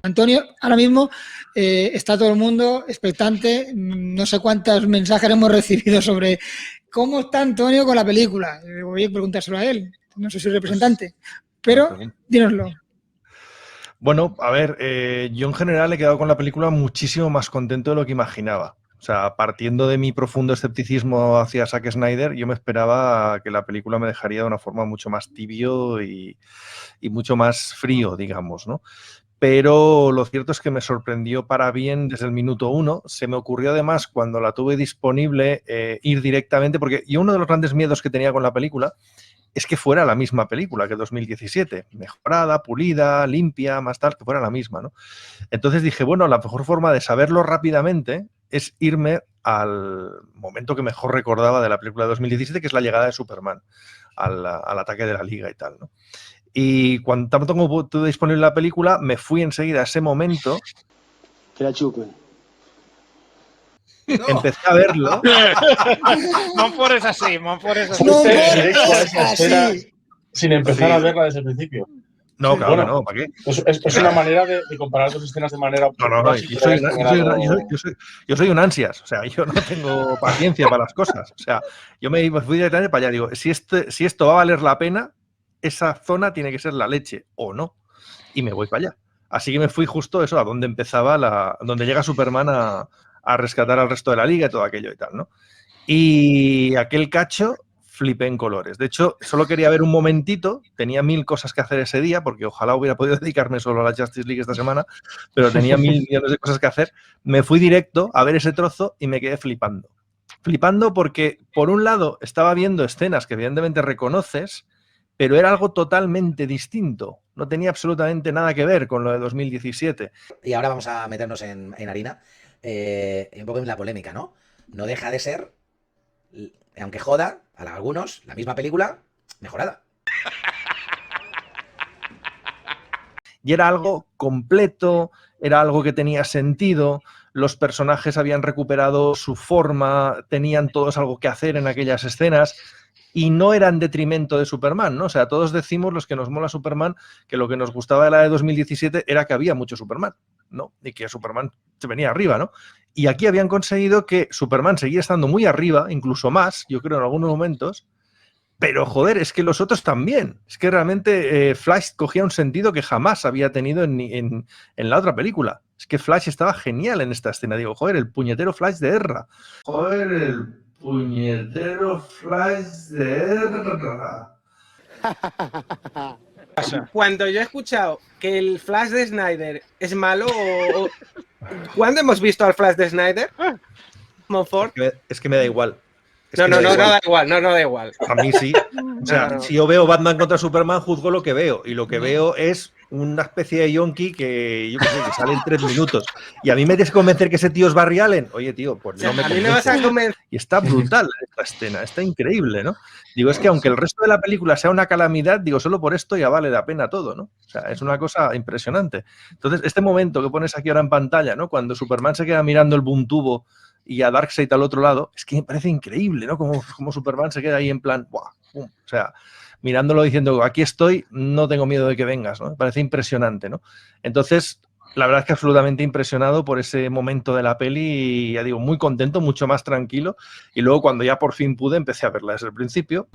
Antonio, ahora mismo está todo el mundo expectante, no sé cuántos mensajes hemos recibido sobre cómo está Antonio con la película. Voy a preguntárselo a él, no soy su representante, pero dínoslo. Bueno, a ver, yo en general he quedado con la película muchísimo más contento de lo que imaginaba. O sea, partiendo de mi profundo escepticismo hacia Zack Snyder, yo me esperaba que la película me dejaría de una forma mucho más tibio y mucho más frío, digamos, ¿no? Pero lo cierto es que me sorprendió para bien desde el minuto 1. Se me ocurrió además, cuando la tuve disponible, ir directamente, porque yo uno de los grandes miedos que tenía con la película es que fuera la misma película que 2017, mejorada, pulida, limpia, más tal, que fuera la misma, ¿no? Entonces dije, bueno, la mejor forma de saberlo rápidamente es irme al momento que mejor recordaba de la película de 2017, que es la llegada de Superman al ataque de la Liga y tal, ¿no? Y cuando tampoco tuve disponible la película, me fui enseguida a ese momento. Que la chupen. No. Empecé a verlo. Montfort es así, Montfort es así. Directo a esa escena sin empezar a verla desde el principio. No, sí, claro, bueno, no, ¿para qué? Es una manera de comparar dos escenas de manera... No, yo soy un ansias, o sea, yo no tengo paciencia para las cosas. O sea, yo me fui directamente para allá, digo, si esto va a valer la pena, esa zona tiene que ser la leche, o no, y me voy para allá. Así que me fui justo eso, a donde empezaba, donde llega Superman a rescatar al resto de la liga y todo aquello y tal, ¿no? Y aquel cacho flipé en colores. De hecho, solo quería ver un momentito, tenía 1000 cosas que hacer ese día, porque ojalá hubiera podido dedicarme solo a la Justice League esta semana, pero tenía 1000 millones de cosas que hacer. Me fui directo a ver ese trozo y me quedé flipando. Flipando porque, por un lado, estaba viendo escenas que evidentemente reconoces, pero era algo totalmente distinto. No tenía absolutamente nada que ver con lo de 2017. Y ahora vamos a meternos en harina, un poco en la polémica, ¿no? No deja de ser, aunque joda a algunos, la misma película mejorada. Y era algo completo, era algo que tenía sentido, los personajes habían recuperado su forma, tenían todos algo que hacer en aquellas escenas. Y no era en detrimento de Superman, ¿no? O sea, todos decimos, los que nos mola Superman, que lo que nos gustaba de la de 2017 era que había mucho Superman, ¿no? Y que Superman se venía arriba, ¿no? Y aquí habían conseguido que Superman seguía estando muy arriba, incluso más, yo creo en algunos momentos, pero joder, es que los otros también. Es que realmente Flash cogía un sentido que jamás había tenido en la otra película. Es que Flash estaba genial en esta escena. Digo, joder, el puñetero Flash de Ezra. Joder, el puñetero Flash de Ezra. Cuando yo he escuchado que el Flash de Snyder es malo, ¿cuándo hemos visto al Flash de Snyder? Montfort. Es que me da igual. No da igual. A mí sí. O sea, si yo veo Batman contra Superman, juzgo lo que veo. Y lo que veo es una especie de yonki que, yo qué sé, que sale en 3 minutos. Y a mí me tienes que convencer que ese tío es Barry Allen. Oye, tío, pues no me convence. A mí me vas a convencer. Y está brutal esta escena, está increíble, ¿no? Digo, es que aunque el resto de la película sea una calamidad, digo, solo por esto ya vale la pena todo, ¿no? O sea, es una cosa impresionante. Entonces, este momento que pones aquí ahora en pantalla, ¿no? Cuando Superman se queda mirando el boom tubo y a Darkseid al otro lado, es que me parece increíble, ¿no? Como Superman se queda ahí en plan, ¡buah! ¡Pum! O sea, mirándolo diciendo, aquí estoy, no tengo miedo de que vengas, ¿no? Me parece impresionante, ¿no? Entonces, la verdad es que absolutamente impresionado por ese momento de la peli y, ya digo, muy contento, mucho más tranquilo. Y luego, cuando ya por fin pude, empecé a verla desde el principio.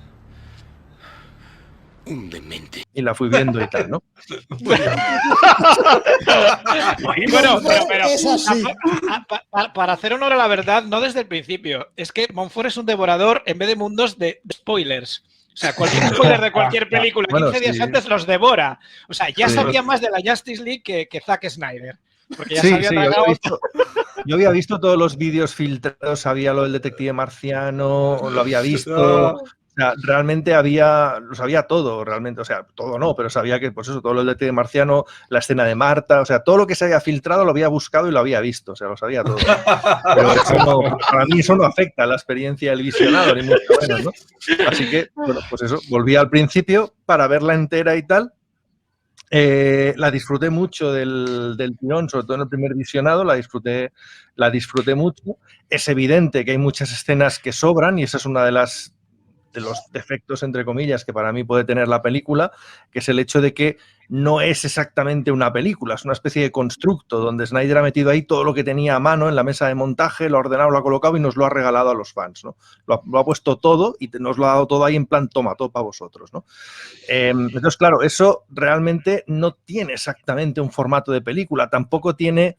Un demente. Y la fui viendo y tal, ¿no? Bueno, pero para hacer honor a la verdad, no desde el principio. Es que Montfort es un devorador en vez de mundos de spoilers. O sea, cualquier spoiler de cualquier película 15 días antes los devora. O sea, ya sabía más de la Justice League que Zack Snyder. Porque ya sabía yo había visto todos los vídeos filtrados, sabía lo del detective marciano, lo había visto. O sea, realmente lo sabía todo, realmente, o sea, todo no, pero sabía que, pues eso, todo lo del detective marciano, la escena de Marta, o sea, todo lo que se había filtrado lo había buscado y lo había visto, o sea, lo sabía todo. Pero eso para mí eso no afecta a la experiencia del visionado, ni mucho menos, ¿no? Así que, bueno, pues eso, volví al principio para verla entera y tal. La disfruté mucho del tirón, sobre todo en el primer visionado, la disfruté mucho. Es evidente que hay muchas escenas que sobran y esa es una de los defectos, entre comillas, que para mí puede tener la película, que es el hecho de que no es exactamente una película, es una especie de constructo donde Snyder ha metido ahí todo lo que tenía a mano en la mesa de montaje, lo ha ordenado, lo ha colocado y nos lo ha regalado a los fans, ¿no? Lo ha puesto todo y nos lo ha dado todo ahí en plan, toma, todo para vosotros, ¿no? Entonces, claro, eso realmente no tiene exactamente un formato de película, tampoco tiene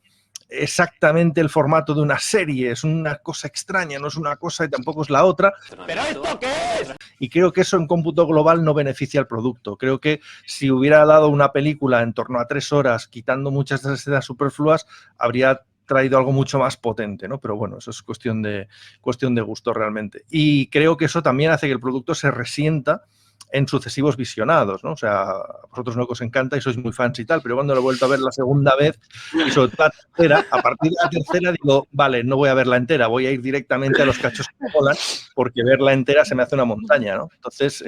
exactamente el formato de una serie, es una cosa extraña, no es una cosa y tampoco es la otra. ¿Pero esto qué es? Y creo que eso en cómputo global no beneficia al producto. Creo que si hubiera dado una película en torno a 3 horas, quitando muchas de las escenas superfluas, habría traído algo mucho más potente, ¿no? Pero bueno, eso es cuestión de gusto realmente. Y creo que eso también hace que el producto se resienta en sucesivos visionados, ¿no? O sea, a vosotros no os encanta y sois muy fans y tal, pero cuando lo he vuelto a ver la segunda vez y sobre todo la tercera, a partir de la tercera digo, vale, no voy a verla entera, voy a ir directamente a los cachos que me molan, porque verla entera se me hace una montaña, ¿no? Entonces,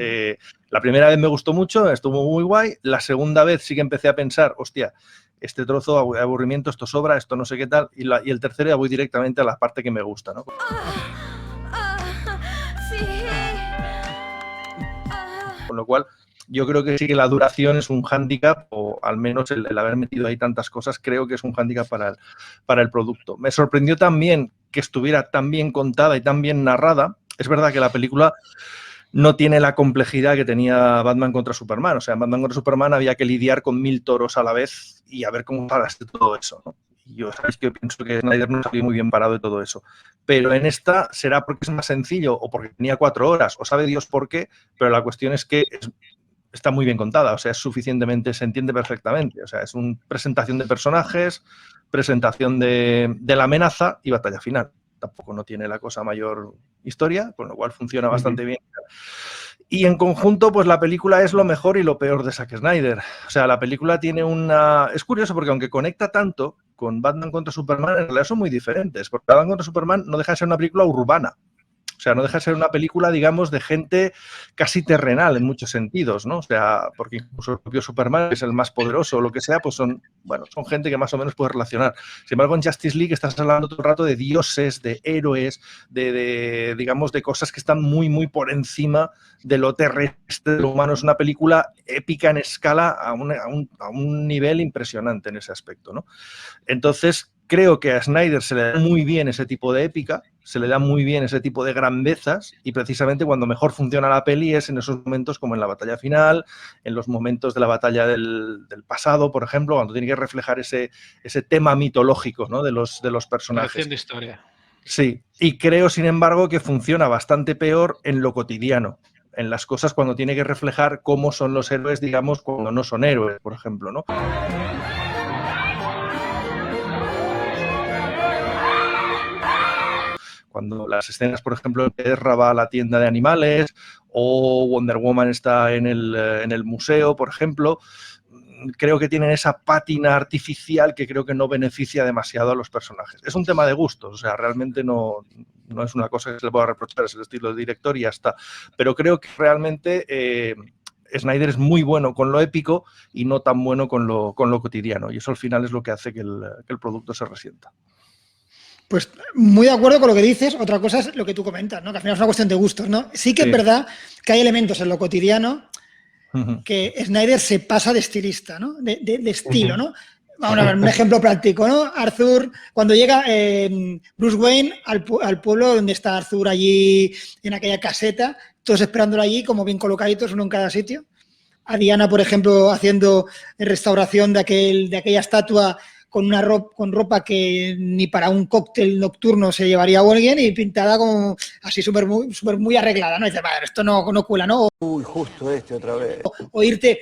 la primera vez me gustó mucho, estuvo muy guay, la segunda vez sí que empecé a pensar, hostia, este trozo de aburrimiento, esto sobra, esto no sé qué tal, y el tercero ya voy directamente a la parte que me gusta, ¿no? Con lo cual, yo creo que sí que la duración es un hándicap, o al menos el haber metido ahí tantas cosas, creo que es un hándicap para el producto. Me sorprendió también que estuviera tan bien contada y tan bien narrada. Es verdad que la película no tiene la complejidad que tenía Batman contra Superman. O sea, en Batman contra Superman había que lidiar con 1000 toros a la vez y a ver cómo paraste todo eso, ¿no? Y yo sabéis que pienso que Snyder no salió muy bien parado de todo eso. Pero en esta será porque es más sencillo o porque tenía 4 horas o sabe Dios por qué, pero la cuestión es que está muy bien contada, o sea, es suficientemente, se entiende perfectamente. O sea, es una presentación de personajes, presentación de la amenaza y batalla final. Tampoco no tiene la cosa mayor historia, con lo cual funciona bastante bien. Y en conjunto, pues la película es lo mejor y lo peor de Zack Snyder. O sea, la película tiene una... Es curioso porque aunque conecta tanto con Batman contra Superman, en realidad son muy diferentes. Porque Batman contra Superman no deja de ser una película urbana. O sea, no deja de ser una película, digamos, de gente casi terrenal en muchos sentidos, ¿no? O sea, porque incluso el propio Superman, que es el más poderoso o lo que sea, pues son gente que más o menos puede relacionar. Sin embargo, en Justice League estás hablando todo el rato de dioses, de héroes, digamos, de cosas que están muy, muy por encima de lo terrestre, de lo humano. Es una película épica en escala a un nivel impresionante en ese aspecto, ¿no? Entonces, creo que a Snyder se le da muy bien ese tipo de épica, se le da muy bien ese tipo de grandezas y precisamente cuando mejor funciona la peli es en esos momentos como en la batalla final, en los momentos de la batalla del pasado, por ejemplo, cuando tiene que reflejar ese tema mitológico, ¿no? de los personajes. De historia. Sí, y creo, sin embargo, que funciona bastante peor en lo cotidiano, en las cosas cuando tiene que reflejar cómo son los héroes, digamos, cuando no son héroes, por ejemplo, ¿no? Cuando las escenas, por ejemplo, Ezra va a la tienda de animales o Wonder Woman está en el museo, por ejemplo, creo que tienen esa pátina artificial que creo que no beneficia demasiado a los personajes. Es un tema de gustos, o sea, realmente no es una cosa que se le pueda reprochar, es el estilo de director y ya está. Pero creo que realmente Snyder es muy bueno con lo épico y no tan bueno con lo cotidiano. Y eso al final es lo que hace que el producto se resienta. Pues muy de acuerdo con lo que dices. Otra cosa es lo que tú comentas, ¿no? Que al final es una cuestión de gustos, ¿no? Sí que es verdad que hay elementos en lo cotidiano que Snyder se pasa de estilista, ¿no? De estilo, ¿no? Vamos a ver, un ejemplo práctico, ¿no? Arthur, cuando llega Bruce Wayne al pueblo donde está Arthur allí en aquella caseta, todos esperándolo allí como bien colocaditos, uno en cada sitio. A Diana, por ejemplo, haciendo restauración de aquella estatua con ropa que ni para un cóctel nocturno se llevaría a alguien y pintada como así súper muy arreglada, ¿no? Y dices, madre, esto no cuela, ¿no? Uy, justo otra vez. O irte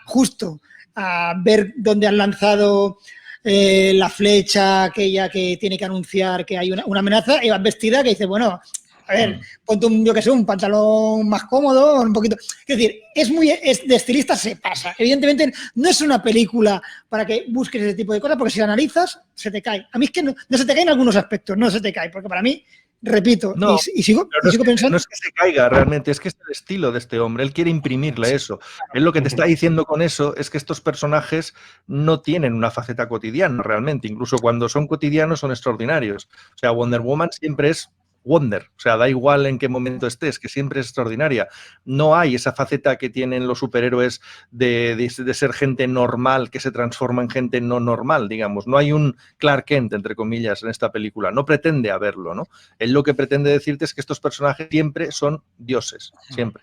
justo a ver dónde han lanzado la flecha aquella que tiene que anunciar que hay una amenaza y vas vestida que dices, bueno, a ver, ponte un pantalón más cómodo, un poquito. Es decir, es de estilista se pasa. Evidentemente, no es una película para que busques ese tipo de cosas, porque si la analizas, se te cae. A mí es que no se te cae en algunos aspectos, no se te cae, porque para mí, repito, y sigo pensando. No es que se caiga realmente, es que es el estilo de este hombre. Él quiere imprimirle eso. Él lo que te está diciendo con eso es que estos personajes no tienen una faceta cotidiana realmente. Incluso cuando son cotidianos son extraordinarios. O sea, Wonder Woman siempre es Wonder, o sea, da igual en qué momento estés, que siempre es extraordinaria. No hay esa faceta que tienen los superhéroes de ser gente normal que se transforma en gente no normal, digamos. No hay un Clark Kent, entre comillas, en esta película. No pretende haberlo, ¿no? Él lo que pretende decirte es que estos personajes siempre son dioses, siempre.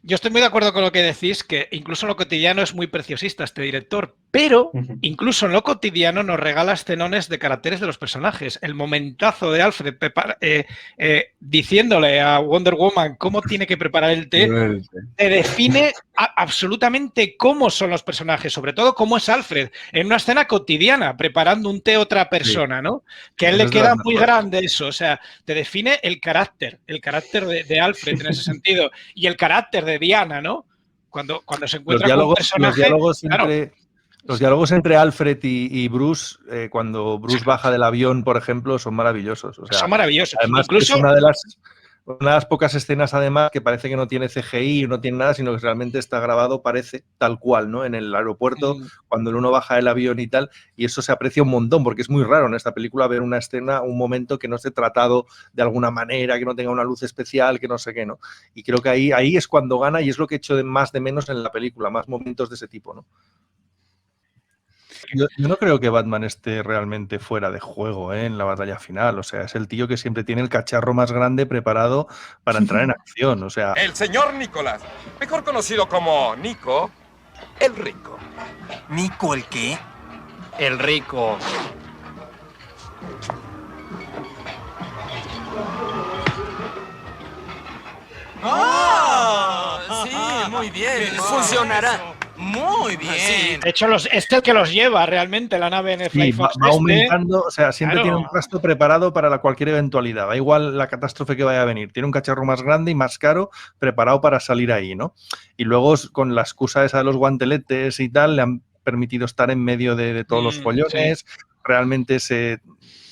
Yo estoy muy de acuerdo con lo que decís, que incluso en lo cotidiano es muy preciosista este director, pero incluso en lo cotidiano nos regala escenones de caracteres de los personajes. El momentazo de Alfred diciéndole a Wonder Woman cómo tiene que preparar el té, te define absolutamente cómo son los personajes, sobre todo cómo es Alfred, en una escena cotidiana, preparando un té a otra persona, ¿no? Que a él le queda muy grande eso, o sea, te define el carácter de Alfred en ese sentido, y el carácter de Diana, ¿no? Cuando se encuentra con un personaje... Los diálogos entre Alfred y Bruce, cuando Bruce baja del avión, por ejemplo, son maravillosos. O sea, son maravillosos. Además, incluso... es una de las pocas escenas, además, que parece que no tiene CGI, no tiene nada, sino que realmente está grabado, parece tal cual, ¿no? En el aeropuerto, cuando el uno baja del avión y tal, y eso se aprecia un montón, porque es muy raro en esta película ver una escena, un momento que no esté tratado de alguna manera, que no tenga una luz especial, que no sé qué, ¿no? Y creo que ahí es cuando gana, y es lo que echo más de menos en la película, más momentos de ese tipo, ¿no? Yo no creo que Batman esté realmente fuera de juego, en la batalla final. O sea, es el tío que siempre tiene el cacharro más grande preparado para entrar en acción. O sea, el señor Nicolás, mejor conocido como Nico, el Rico. ¿Nico el qué? El Rico. ¡Oh! Sí, muy bien. Funcionará. Muy bien. Sí. De hecho, es el que los lleva realmente la nave en el Fly Fox. Va aumentando, o sea, siempre tiene un rastro preparado para cualquier eventualidad. Da igual la catástrofe que vaya a venir. Tiene un cacharro más grande y más caro preparado para salir ahí, ¿no? Y luego, con la excusa esa de los guanteletes y tal, le han permitido estar en medio de todos los follones. Sí. Realmente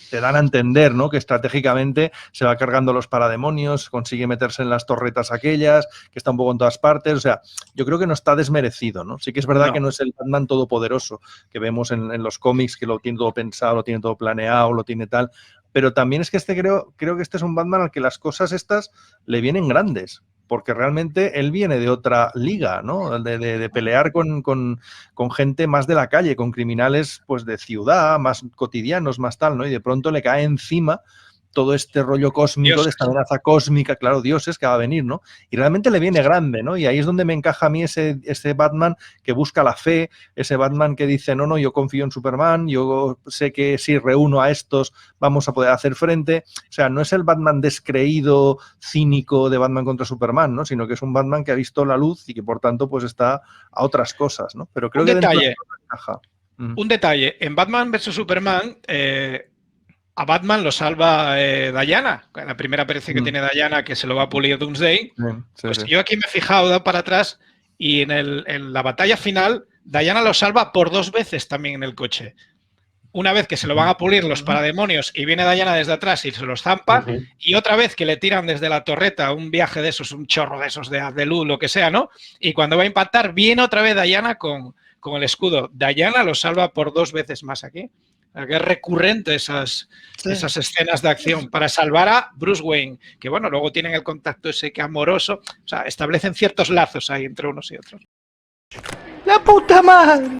te dan a entender, ¿no? Que estratégicamente se va cargando los parademonios, consigue meterse en las torretas aquellas, que está un poco en todas partes. O sea, yo creo que no está desmerecido, ¿no? Sí que es verdad que no es el Batman todopoderoso que vemos en los cómics, que lo tiene todo pensado, lo tiene todo planeado, lo tiene tal. Pero también es que creo que este es un Batman al que las cosas estas le vienen grandes. Porque realmente él viene de otra liga, ¿no? De pelear con gente más de la calle, con criminales pues de ciudad, más cotidianos, más tal, ¿no? Y de pronto le cae encima todo este rollo cósmico, Dios, de esta amenaza cósmica, claro, dioses que va a venir, ¿no? Y realmente le viene grande, ¿no? Y ahí es donde me encaja a mí ese Batman que busca la fe, ese Batman que dice, no, yo confío en Superman, yo sé que si reúno a estos vamos a poder hacer frente. O sea, no es el Batman descreído, cínico de Batman contra Superman, ¿no? Sino que es un Batman que ha visto la luz y que por tanto pues está a otras cosas, ¿no? Pero creo que detalle, encaja. Un detalle, en Batman vs Superman a Batman lo salva Diana. En la primera aparición que tiene Diana, que se lo va a pulir Doomsday. Pues yo aquí me he fijado, dado para atrás, y en la batalla final, Diana lo salva por 2 veces también en el coche. Una vez que se lo van a pulir los parademonios y viene Diana desde atrás y se los zampa, y otra vez que le tiran desde la torreta un viaje de esos, un chorro de esos de luz, lo que sea, ¿no? Y cuando va a impactar, viene otra vez Diana con el escudo. Diana lo salva por 2 veces más aquí. Que es recurrente esas escenas de acción para salvar a Bruce Wayne, que bueno, luego tienen el contacto ese que amoroso, o sea, establecen ciertos lazos ahí entre unos y otros. ¡La puta madre!